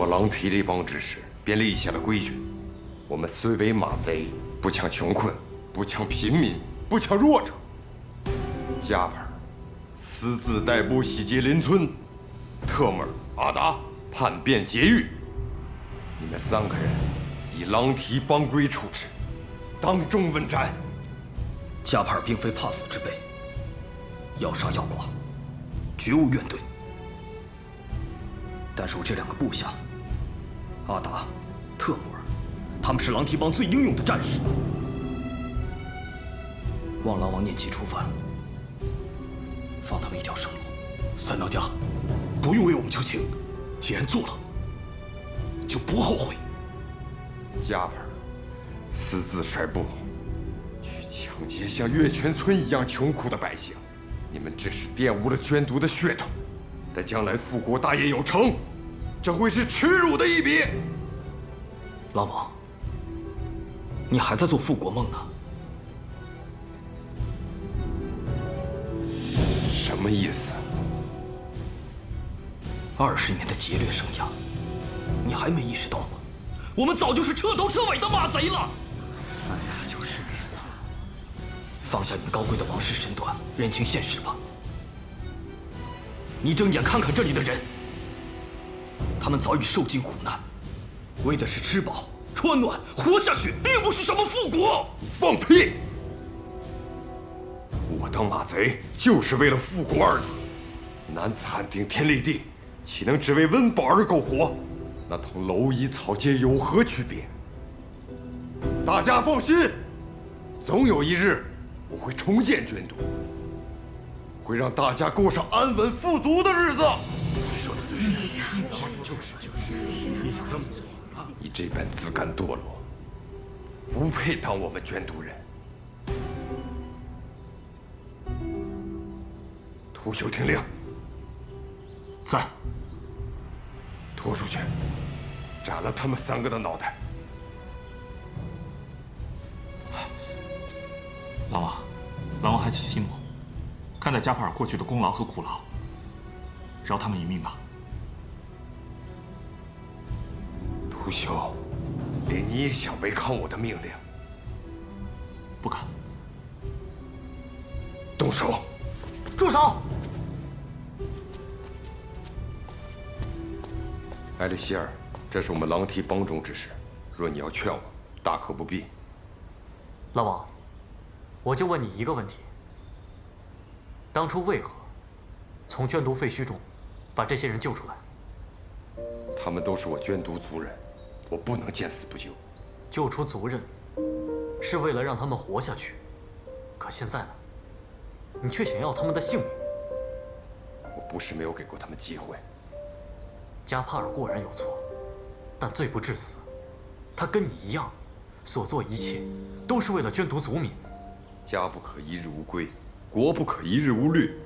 狼蹄这帮志士便立下了规矩：我们虽为马贼，不抢穷困，不抢贫民，不抢弱者。加帕尔私自逮捕洗劫邻村，特木尔、阿达叛变劫狱。你们3个人以狼蹄帮规处置，当众问斩。加帕尔并非怕死之辈，要杀要剐，绝无怨怼。但是我这2个部下，阿达、特木尔，他们是狼蹄帮最英勇的战士。望狼王念其初犯，放他们一条生路。三当家，不用为我们求情，既然做了，就不后悔。加帕尔私自率部去抢劫像月泉村一样穷苦的百姓，你们只是玷污了捐毒的血统。待将来复国大业有成，这会是耻辱的一笔。狼王，你还在做复国梦呢？什么意思？20年的劫掠生涯，你还没意识到吗？我们早就是彻头彻尾的马贼了。哎呀，就是。放下你高贵的王室身段，认清现实吧。你睁眼看看这里的人，他们早已受尽苦难，为的是吃饱穿暖活下去，并不是什么复国。放屁！我当马贼就是为了复国2字。男子汉顶天立地，岂能只为温饱而苟活？那同蝼蚁草芥有何区别？大家放心，总有一日我会重建捐都，会让大家过上安稳富足的日子。说的对，就是。你这般自甘堕落，不配当我们捐都人。秃鹫听令，在。拖出去，斩了他们3个的脑袋。狼王还请息怒，看在加帕尔过去的功劳和苦劳，饶他们一命吧。秃鹫，连你也想违抗我的命令？不敢。动手！住手！艾利希尔，这是我们狼蹄帮中之事，若你要劝我，大可不必。狼王，我就问你一个问题：当初为何从捐毒废墟中把这些人救出来？他们都是我捐毒族人，我不能见死不救。救出族人是为了让他们活下去，可现在呢？你却想要他们的性命。我不是没有给过他们机会。加帕尔固然有错，但罪不至死。他跟你一样，所做一切都是为了捐毒族民。家不可一日无归，国不可一日无虑。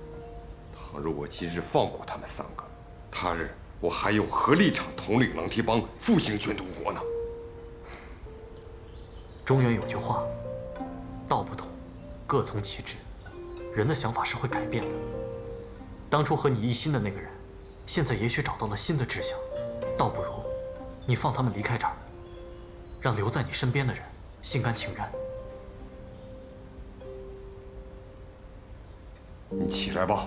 倘若我今日放过他们3个，他日我还有何立场统领狼蹄帮复兴捐毒国呢？中原有句话：道不同，各从其志。人的想法是会改变的。当初和你一心的那个人，现在也许找到了新的志向，倒不如你放他们离开这儿，让留在你身边的人心甘情愿。你起来吧。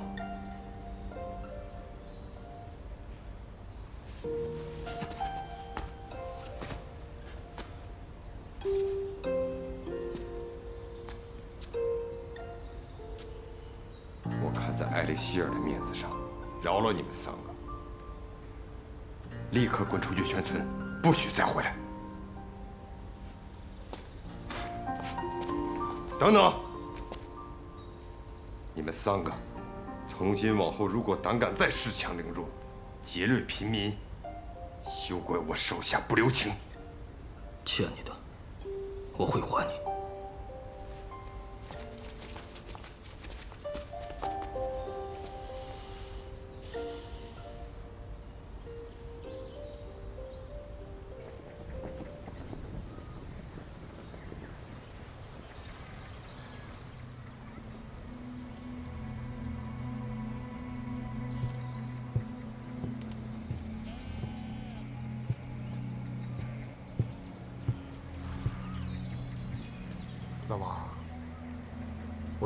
我看在艾利希尔的面子上，饶了你们3个。立刻滚出月泉村，不许再回来！等等，你们3个，从今往后如果胆敢再恃强凌弱，劫掠平民，休怪我手下不留情。欠你的，我会还你。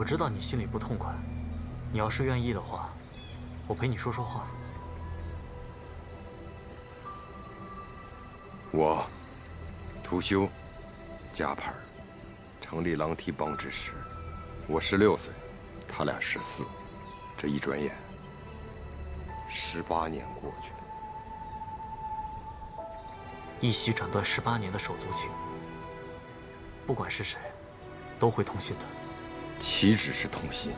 知道你心里不痛快，你要是愿意的话，我陪你说说话。我，屠修，嘉盘，成立狼蹄帮之时，我16岁，他俩14，这一转眼，18年过去了。一夕斩断18年的手足情，不管是谁，都会痛心的。岂止是痛心，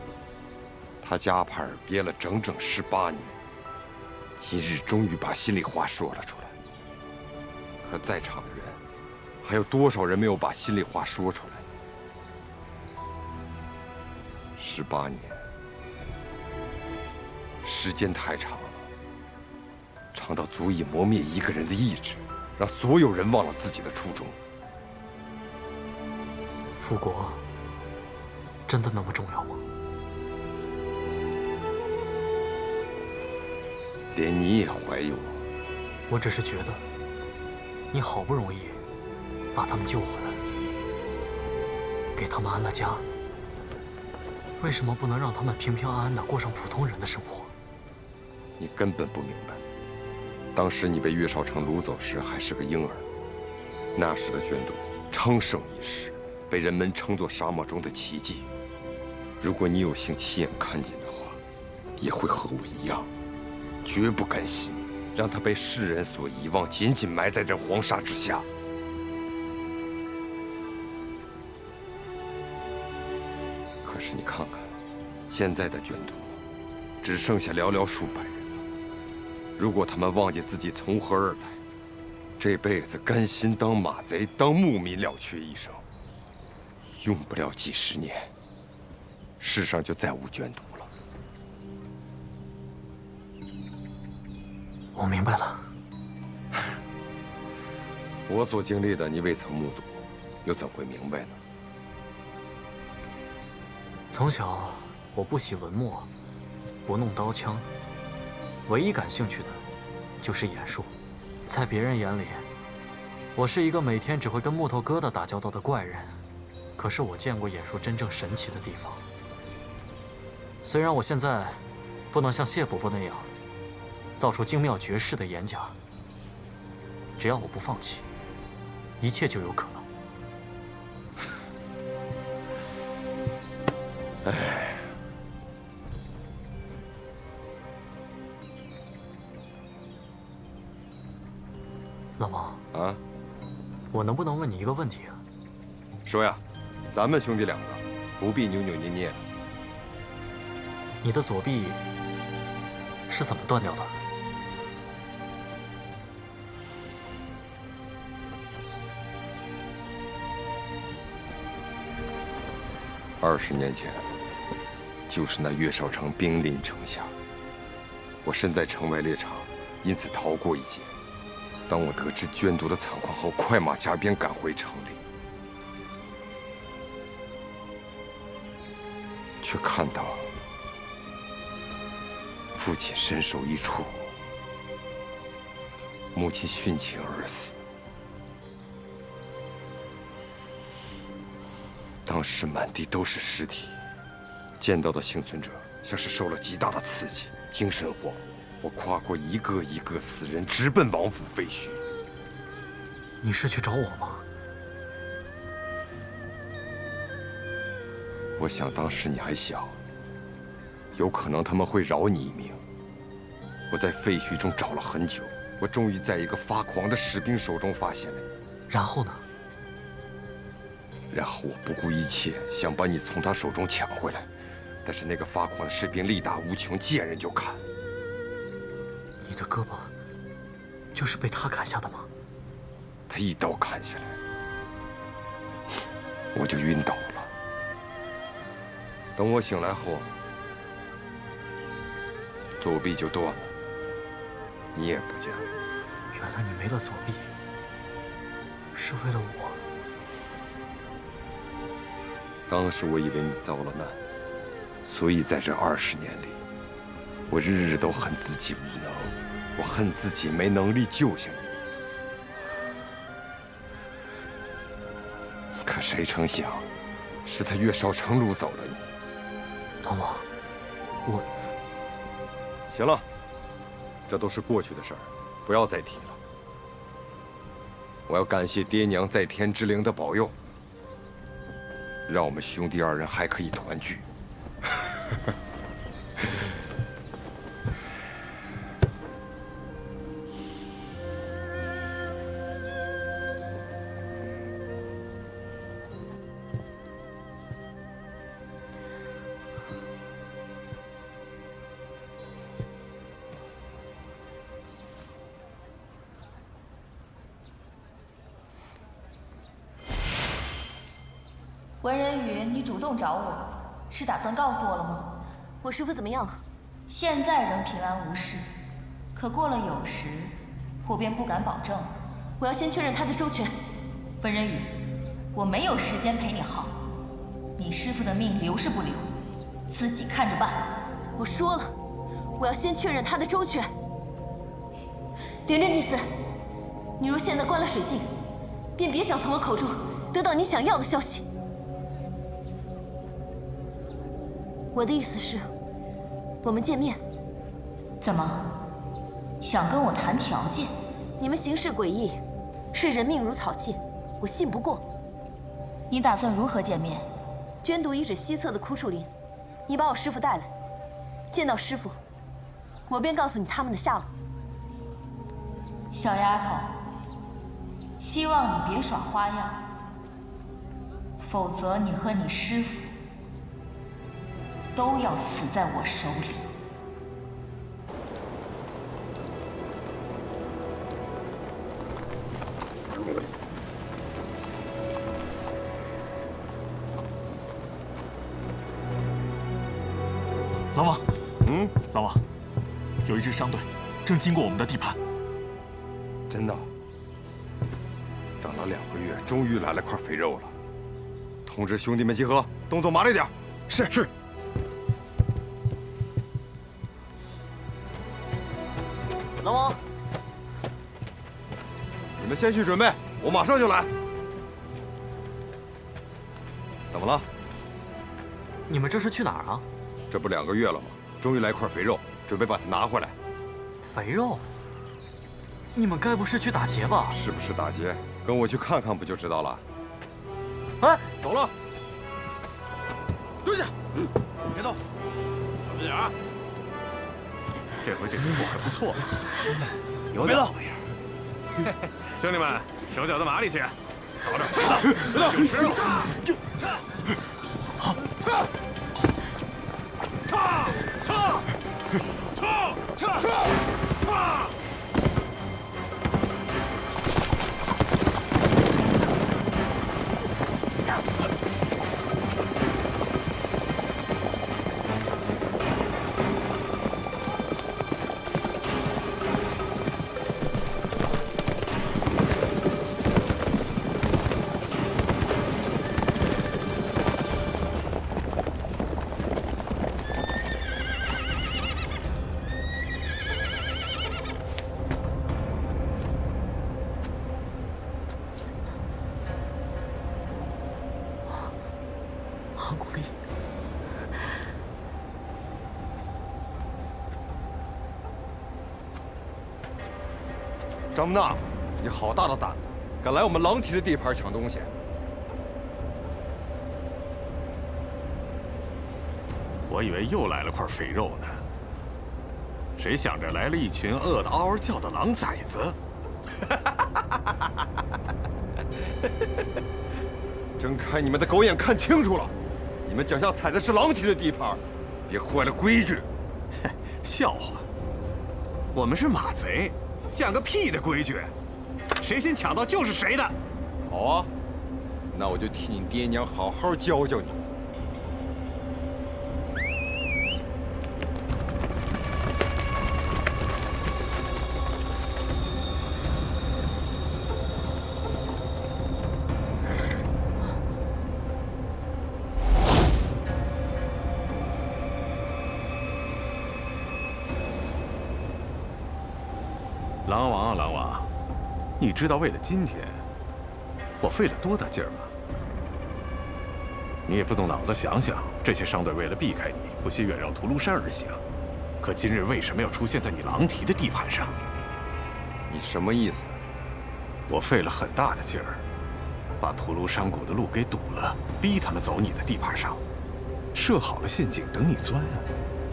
他嘉盘憋了整整18年，今日终于把心里话说了出来。可在场的人，还有多少人没有把心里话说出来？18年，时间太长了，长到足以磨灭一个人的意志，让所有人忘了自己的初衷。复国真的那么重要吗？连你也怀疑我？我只是觉得，你好不容易把他们救回来，给他们安了家，为什么不能让他们平平安安地过上普通人的生活？你根本不明白，当时你被岳少成掳走时还是个婴儿，那时的卷土昌盛一时，被人们称作沙漠中的奇迹。如果你有幸亲眼看见的话，也会和我一样，绝不甘心让他被世人所遗忘，紧紧埋在这黄沙之下。可是你看看，现在的卷土，只剩下寥寥数百人了。如果他们忘记自己从何而来，这辈子甘心当马贼、当牧民了却一生，用不了几十年，世上就再无卷土了。我明白了。我所经历的，你未曾目睹，又怎会明白呢？从小我不喜文墨，不弄刀枪，唯一感兴趣的就是演术。在别人眼里，我是一个每天只会跟木头疙瘩打交道的怪人。可是我见过演术真正神奇的地方。虽然我现在不能像谢伯伯那样造出精妙绝世的演甲，只要我不放弃，一切就有可能。唉，老王啊，我能不能问你一个问题啊？说呀，咱们兄弟两个，不必扭扭捏捏的。你的左臂是怎么断掉的？20年前，就是那岳少成兵临城下，我身在城外猎场，因此逃过一劫。当我得知卷土的惨况后，快马加鞭赶回城里，却看到父亲身首异处，母亲殉情而死。当时满地都是尸体，见到的幸存者像是受了极大的刺激，精神恍惚。我跨过一个一个死人，直奔王府废墟。你是去找我吗？我想当时你还小，有可能他们会饶你一命。我在废墟中找了很久，我终于在一个发狂的士兵手中发现了你。然后呢？然后我不顾一切想把你从他手中抢回来，但是那个发狂的士兵力大无穷，见人就砍。你的胳膊就是被他砍下的吗？他一刀砍下来，我就晕倒了。等我醒来后，左臂就断了，你也不见了。原来你没了左臂，是为了我。当时我以为你遭了难，所以在这20年里，我日日都恨自己无能，我恨自己没能力救下你。可谁成想，是他岳少成掳走了你，狼王，我……行了，这都是过去的事儿，不要再提了。我要感谢爹娘在天之灵的保佑，让我们兄弟二人还可以团聚。文人宇，你主动找我，是打算告诉我了吗？我师父怎么样了？现在仍平安无事，可过了酉时，我便不敢保证了。我要先确认他的周全。文人宇，我没有时间陪你耗，你师父的命留是不留，自己看着办。我说了，我要先确认他的周全。灵真祭司，你若现在关了水镜，便别想从我口中得到你想要的消息。我的意思是，我们见面。怎么，想跟我谈条件？你们行事诡异，视人命如草芥，我信不过。你打算如何见面？捐毒遗址西侧的枯树林，你把我师父带来。见到师父，我便告诉你他们的下落。小丫头，希望你别耍花样，否则你和你师父都要死在我手里。狼王，狼王，有一支商队正经过我们的地盘。真的？等了2个月，终于来了块肥肉了。通知兄弟们集合，动作麻利点。是。狼王，你们先去准备，我马上就来。怎么了？你们这是去哪儿啊？这不2个月了吗？终于来块肥肉，准备把它拿回来。肥肉？你们该不是去打劫吧？是不是打劫？跟我去看看不就知道了。哎，走了。蹲下，别动，小心点啊！这回这师傅还不错，有别动。兄弟们，手脚都麻利些，早点锤子，就吃了。韩古丽，张木纳，你好大的胆子，敢来我们狼蹄的地盘抢东西！我以为又来了块肥肉呢，谁想着来了一群饿得嗷嗷叫的狼崽子！睁开你们的狗眼，看清楚了，你们脚下踩的是狼蹄的地盘，别坏了规矩。笑话，我们是马贼，讲个屁的规矩！谁先抢到就是谁的。好啊，那我就替你爹娘好好教教你。狼王啊，狼王，你知道为了今天，我费了多大劲儿吗？你也不动脑子想想，这些商队为了避开你，不惜远绕屠庐山而行，可今日为什么要出现在你狼蹄的地盘上？你什么意思？我费了很大的劲儿，把屠庐山谷的路给堵了，逼他们走你的地盘上，设好了陷阱等你钻啊！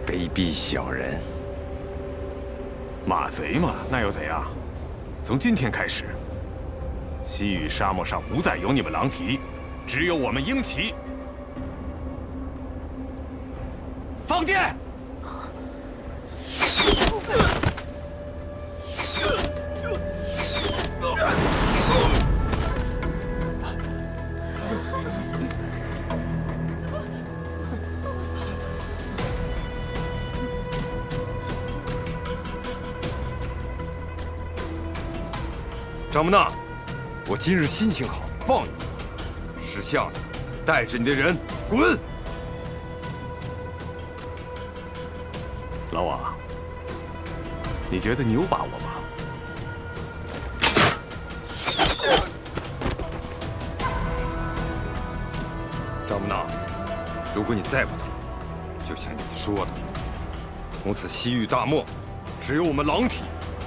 卑鄙小人！马贼嘛，那又怎样？从今天开始，西域沙漠上不再有你们狼蹄，只有我们鹰骑。放箭！张木纳，我今日心情好，放你。识相的，带着你的人滚！老王，你觉得你有把握吗？张木纳，如果你再不走，就像你说的，从此西域大漠，只有我们狼蹄，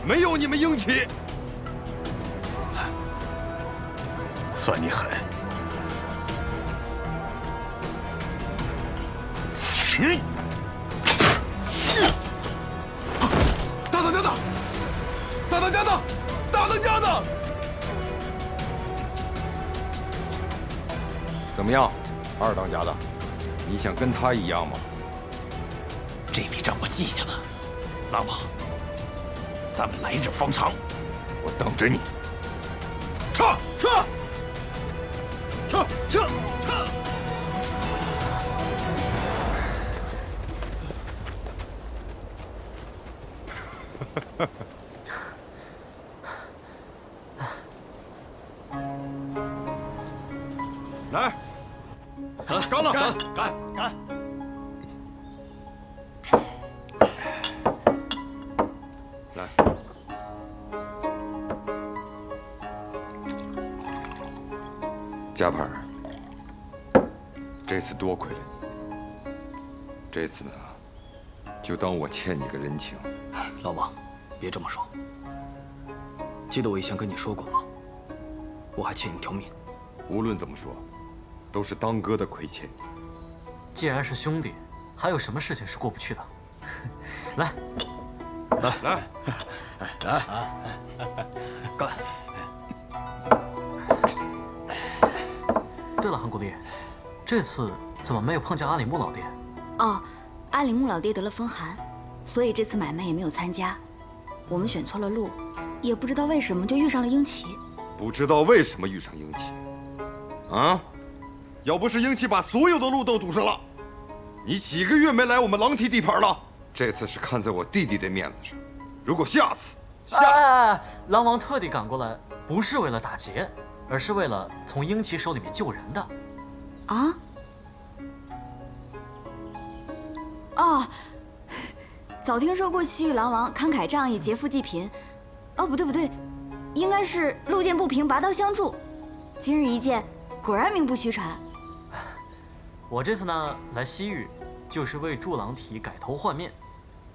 没有你们鹰骑。算你狠！大当家的，大当家的，大当家的！怎么样，二当家的，你想跟他一样吗？这笔账我记下了，老王，咱们来日方长，我等着你。撤！撤！撤！撤！来，干了！干！来，加盘儿，这次多亏了你。这次呢，就当我欠你个人情。老王，别这么说。记得我以前跟你说过吗？我还欠你条命。无论怎么说，都是当哥的亏欠你。既然是兄弟，还有什么事情是过不去的？来，干！对了，韩古烈，这次怎么没有碰见阿里木老爹？哦，阿里木老爹得了风寒，所以这次买卖也没有参加。我们选错了路，也不知道为什么就遇上了鹰骑。不知道为什么遇上鹰骑，啊？要不是鹰骑把所有的路都堵上了，你几个月没来我们狼蹄地盘了。这次是看在我弟弟的面子上，如果下次，狼王特地赶过来，不是为了打劫，而是为了从鹰骑手里面救人的。啊？哦，早听说过西域狼王慷慨仗义、劫富济贫。哦，不对，应该是路见不平拔刀相助。今日一见，果然名不虚传。我这次呢来西域，就是为助狼蹄改头换面。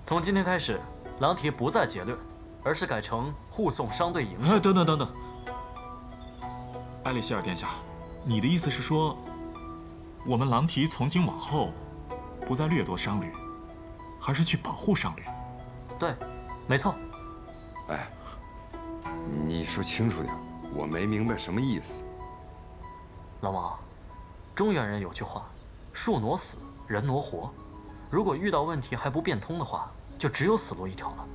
从今天开始，狼蹄不再劫掠，而是改成护送商队营生。等，埃里希尔殿下，你的意思是说，我们狼蹄从今往后，不再掠夺商旅，还是去保护商旅？对，没错。哎，你说清楚点，我没明白什么意思。老王，中原人有句话，树挪死，人挪活。如果遇到问题还不变通的话，就只有死路一条了。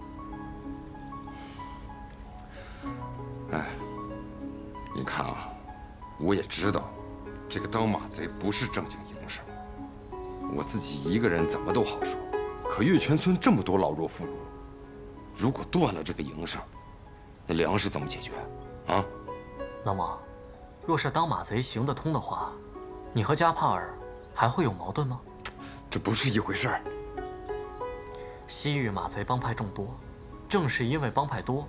哎，你看啊，我也知道，这个当马贼不是正经营生。我自己一个人怎么都好说，可月泉村这么多老弱妇孺，如果断了这个营生，那粮食怎么解决啊？老王，若是当马贼行得通的话，你和加帕尔还会有矛盾吗？这不是一回事儿。西域马贼帮派众多，正是因为帮派多，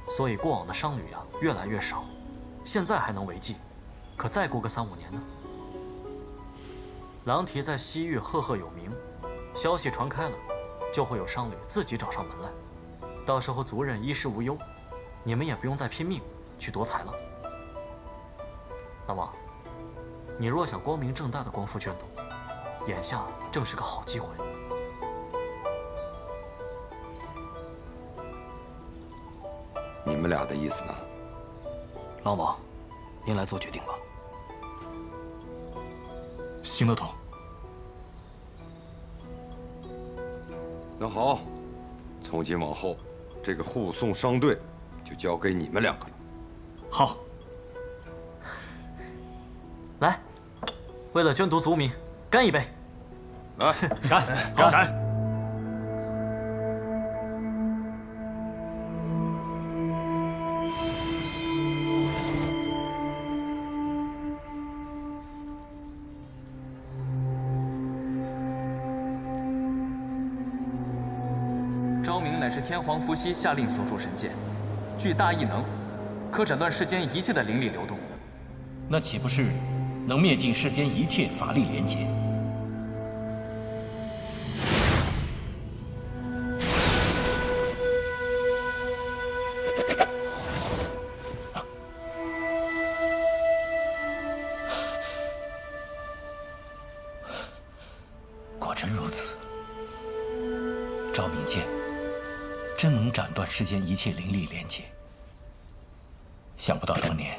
所以过往的商旅越来越少。现在还能为继，可再过个3、5年呢？狼蹄在西域赫赫有名，消息传开了，就会有商旅自己找上门来，到时候族人衣食无忧，你们也不用再拼命去夺财了。大王，你若想光明正大的光复卷土，眼下正是个好机会。你们俩的意思呢？狼王，您来做决定吧。行得通。那好，从今往后，这个护送商队就交给你们两个了。好。来，为了捐毒族民，干一杯！来，干！好，干！昭明乃是天皇伏羲下令所铸神剑，具大异能，可斩断世间一切的灵力流动。那岂不是能灭尽世间一切法力连结？果真如此，昭明剑真能斩断世间一切灵力连结。想不到当年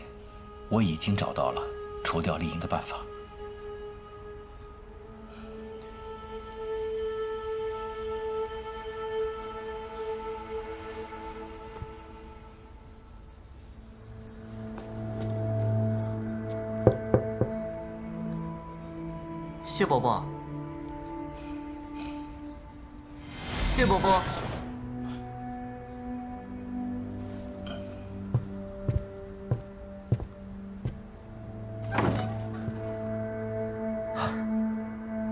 我已经找到了除掉丽莹的办法。谢伯伯，谢伯伯。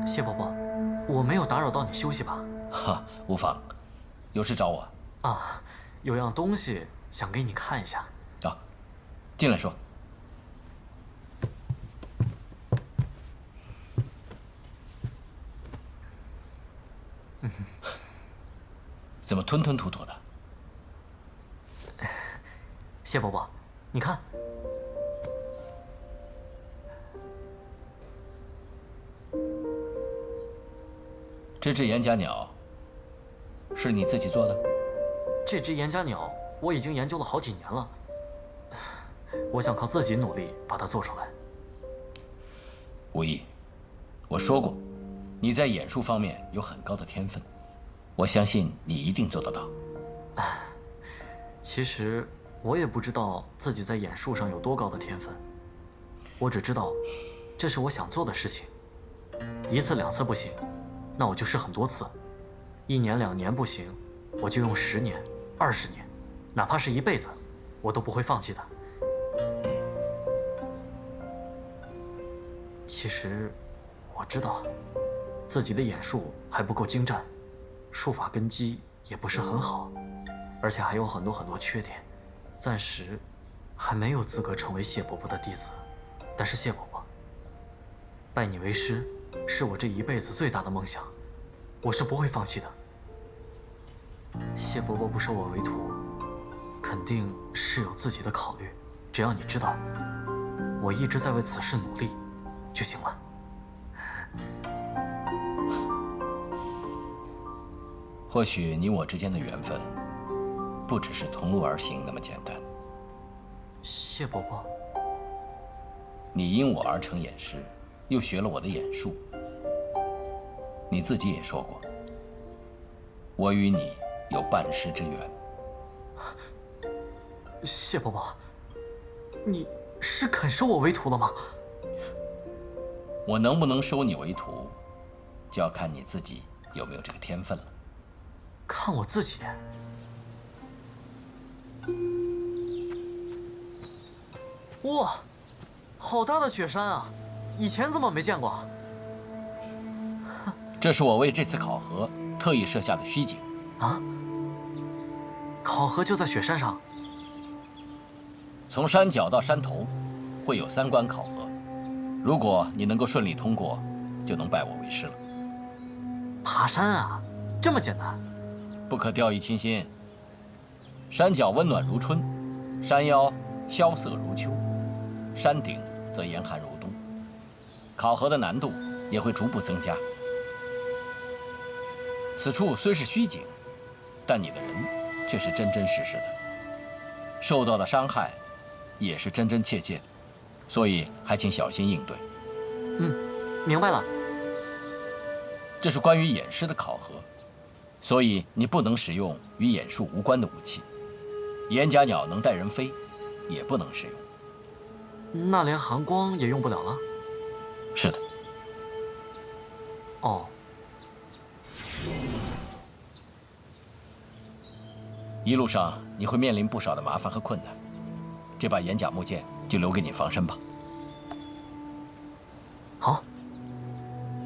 谢伯伯，我没有打扰到你休息吧？哈，无妨。有事找我？啊，有样东西想给你看一下。啊，进来说。怎么吞吞吐吐的？谢伯伯，你看。这只岩甲鸟是你自己做的？这只岩甲鸟我已经研究了好几年了，我想靠自己努力把它做出来。无疑，我说过，你在演术方面有很高的天分，我相信你一定做得到。其实我也不知道自己在演术上有多高的天分，我只知道这是我想做的事情。一次两次不行，那我就试很多次；一年两年不行，我就用10年、20年，哪怕是一辈子，我都不会放弃的。其实我知道自己的演术还不够精湛，术法根基也不是很好，而且还有很多缺点，暂时还没有资格成为谢伯伯的弟子。但是谢伯伯，拜你为师是我这一辈子最大的梦想，我是不会放弃的。谢伯伯不收我为徒，肯定是有自己的考虑。只要你知道，我一直在为此事努力就行了。或许你我之间的缘分，不只是同路而行那么简单。谢伯伯，你因我而成演师，又学了我的演术。你自己也说过，我与你有半世之缘。谢伯伯，你是肯收我为徒了吗？我能不能收你为徒，就要看你自己有没有这个天分了。看我自己。哇，好大的雪山啊！以前怎么没见过？这是我为这次考核特意设下的虚景。啊？考核就在雪山上？从山脚到山头，会有3关考核。如果你能够顺利通过，就能拜我为师了。爬山啊，这么简单？不可掉以轻心。山脚温暖如春，山腰萧瑟如秋，山顶则严寒如冬。考核的难度也会逐步增加。此处虽是虚景，但你的人却是真真实实的，受到的伤害也是真真切切的，所以还请小心应对。明白了。这是关于演师的考核，所以你不能使用与演术无关的武器。岩甲鸟能带人飞，也不能使用。那连寒光也用不了了？是的。哦。一路上你会面临不少的麻烦和困难，这把岩甲木剑就留给你防身吧。好，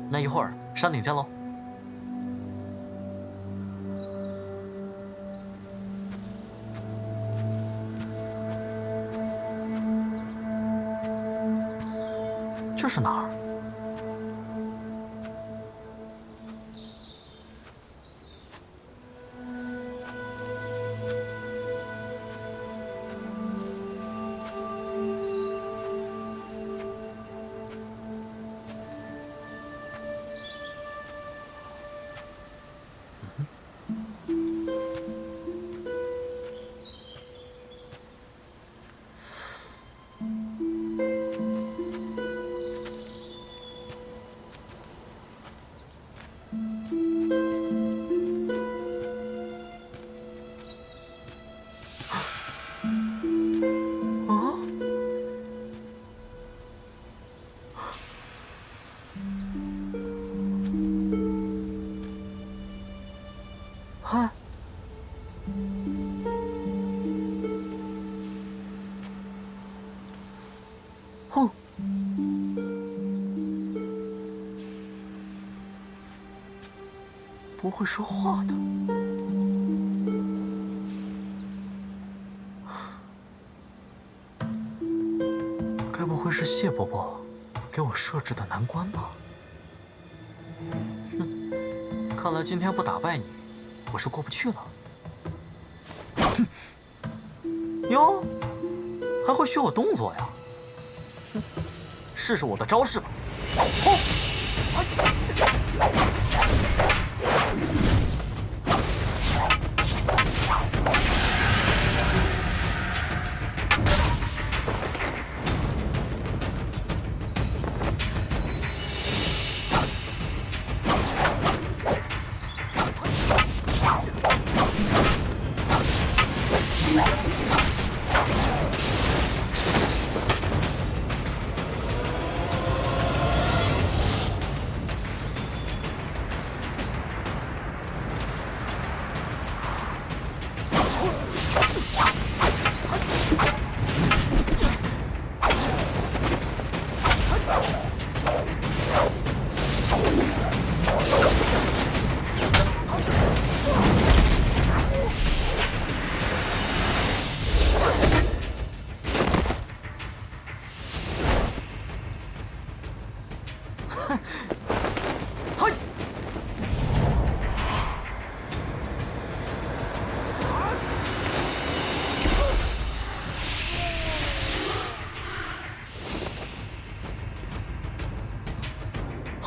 那一会儿山顶见喽。这是哪儿？不会说话的。该不会是谢伯伯给我设置的难关吧？哼，看来今天不打败你，我是过不去了。哟，还会学我动作呀？哼，试试我的招式吧。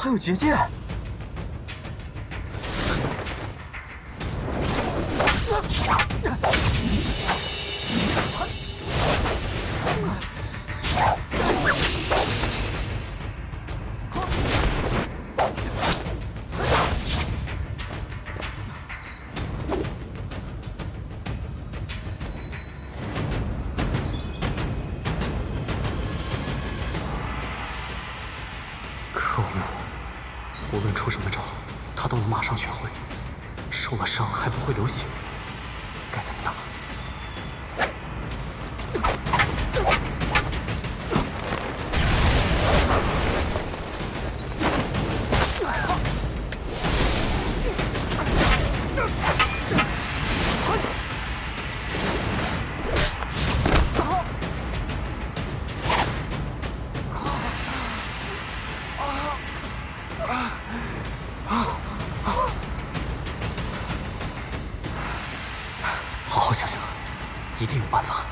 还有结界！可恶！无论出什么招，他都能马上学会，受了伤还不会流血，该怎么打？好想想，一定有办法。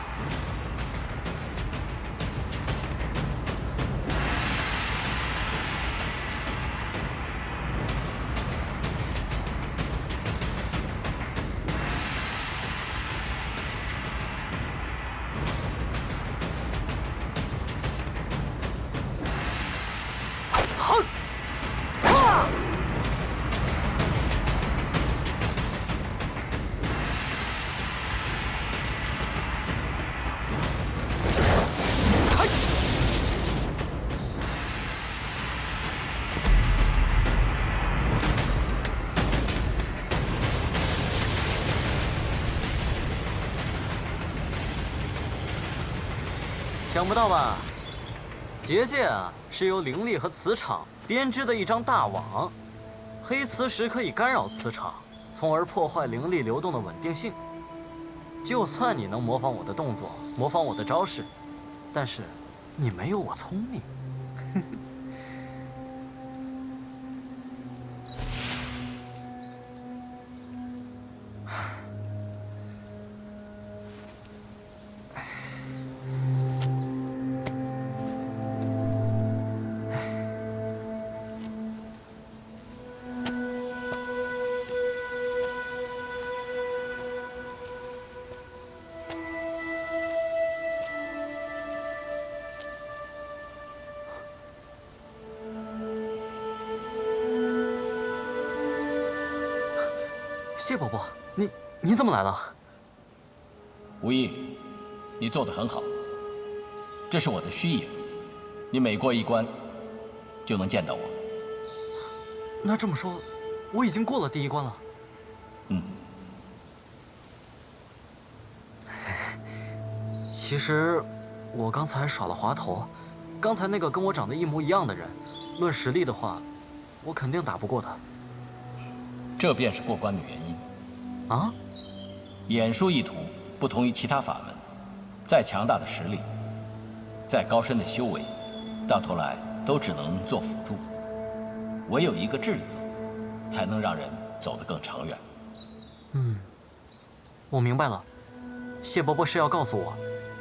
想不到吧？结界啊，是由灵力和磁场编织的一张大网，黑磁石可以干扰磁场，从而破坏灵力流动的稳定性。就算你能模仿我的动作，模仿我的招式，但是你没有我聪明。谢伯伯，你怎么来了？无意，你做得很好。这是我的虚影，你每过一关，就能见到我。那这么说，我已经过了第一关了。嗯。其实，我刚才耍了滑头，刚才那个跟我长得一模一样的人，论实力的话，我肯定打不过他。这便是过关的原因。啊？演术一途不同于其他法门，再强大的实力，再高深的修为，到头来都只能做辅助。唯有一个智字，才能让人走得更长远。嗯，我明白了。谢伯伯是要告诉我，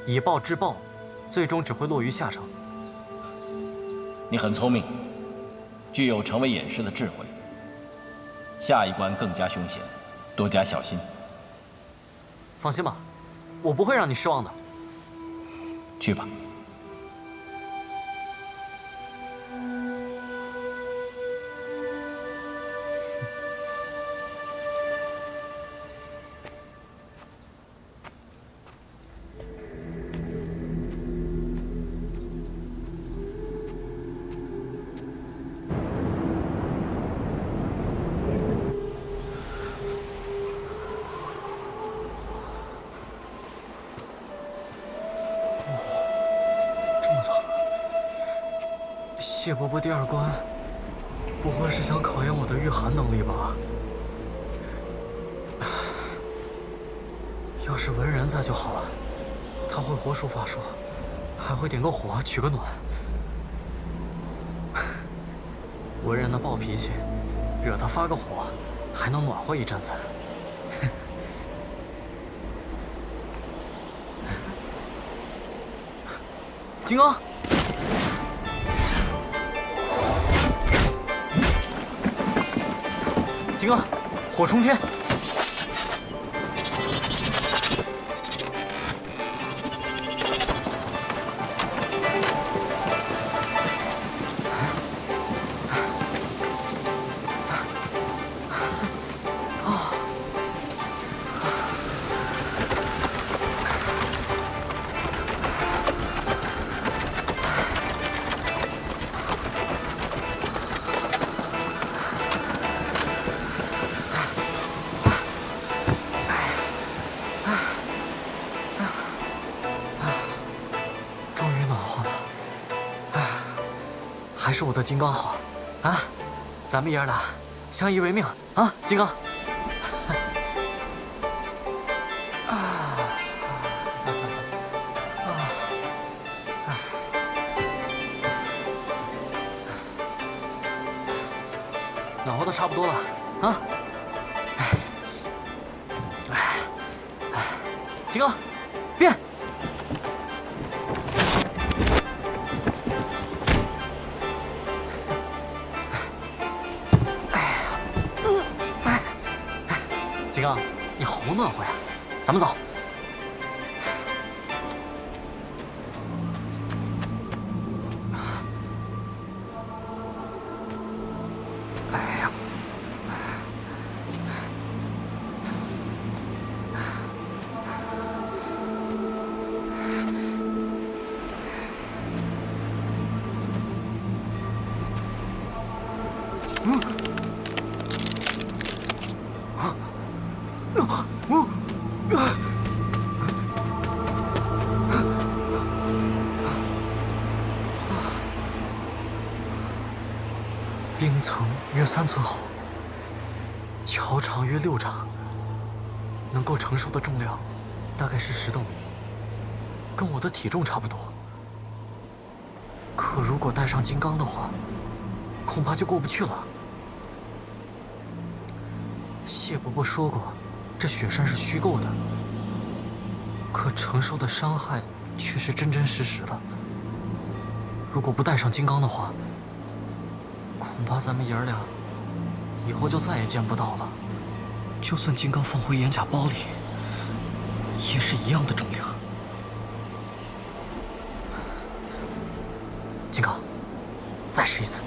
以暴制暴，最终只会落于下乘。你很聪明，具有成为演师的智慧。下一关更加凶险，多加小心。放心吧，我不会让你失望的。去吧。谢伯伯第二关，不会是想考验我的御寒能力吧？要是文人在就好了，他会火术法术，还会点个火取个暖。文人的暴脾气，惹他发个火，还能暖和一阵子。金刚。金刚，火冲天！还是我的金刚好，啊！咱们爷儿俩相依为命啊，金刚！暖和的差不多了，啊！金刚，变！金刚，你好暖和呀，咱们走。冰层约3寸厚，桥长约6丈，能够承受的重量大概是10斗米，跟我的体重差不多。可如果带上金刚的话，恐怕就过不去了。谢伯伯说过，这雪山是虚构的，可承受的伤害却是真真实实的。如果不带上金刚的话，恐怕咱们爷儿俩以后就再也见不到了。就算金刚放回岩甲包里，也是一样的重量。金刚，再试一次。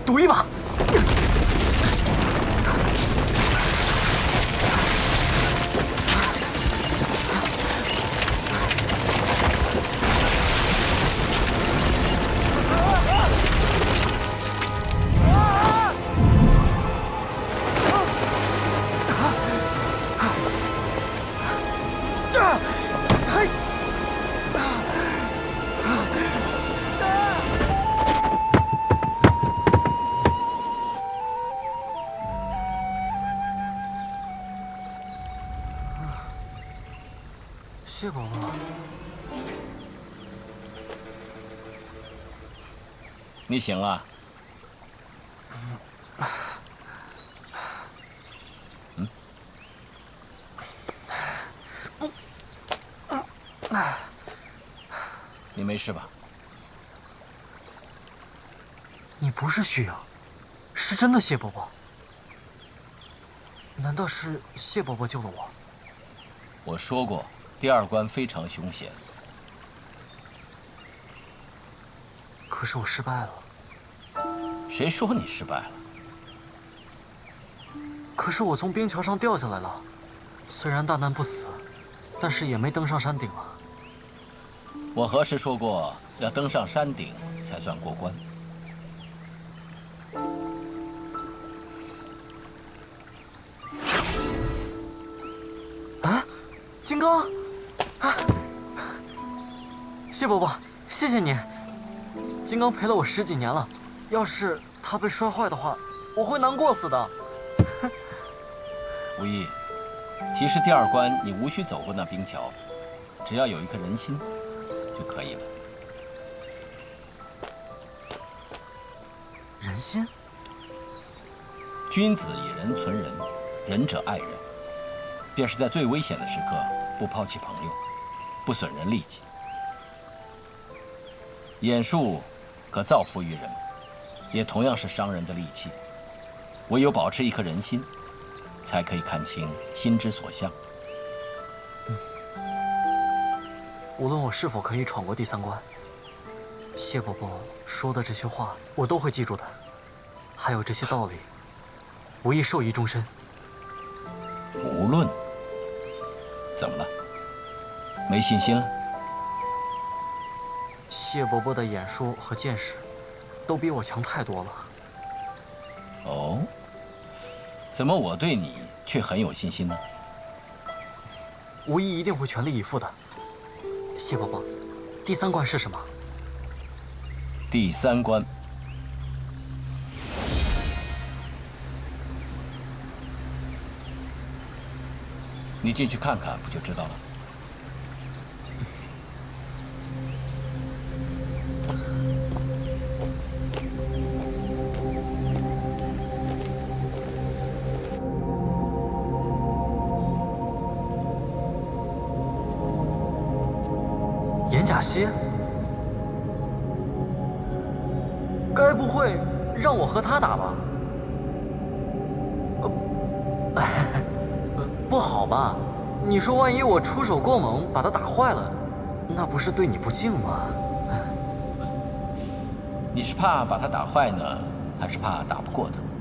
赌一把。谢伯伯，你醒了？你没事吧？你不是虚影，是真的谢伯伯。难道是谢伯伯救了我？我说过，第2关非常凶险。可是我失败了。谁说你失败了？可是我从冰桥上掉下来了，虽然大难不死，但是也没登上山顶啊。我何时说过要登上山顶才算过关？啊，金刚！啊，谢伯伯，谢谢你。金刚陪了我10几年了，要是他被摔坏的话，我会难过死的。无意，其实第2关你无需走过那冰桥，只要有一颗人心就可以了。人心？君子以人存人，仁者爱人。便是在最危险的时刻，不抛弃朋友，不损人利己。眼术可造福于人，也同样是伤人的利器。唯有保持一颗人心，才可以看清心之所向。无论我是否可以闯过第3关，谢伯伯说的这些话，我都会记住的。还有这些道理，无意受益终身。无论怎么了？没信心了？谢伯伯的眼术和见识，都比我强太多了。哦，怎么我对你却很有信心呢？无疑一定会全力以赴的。谢伯伯，第3关是什么？第3关。你进去看看，不就知道了？严甲歇，该不会让我和他打吧？不好吧？你说万一我出手过猛，把他打坏了，那不是对你不敬吗？你是怕把他打坏呢，还是怕打不过他？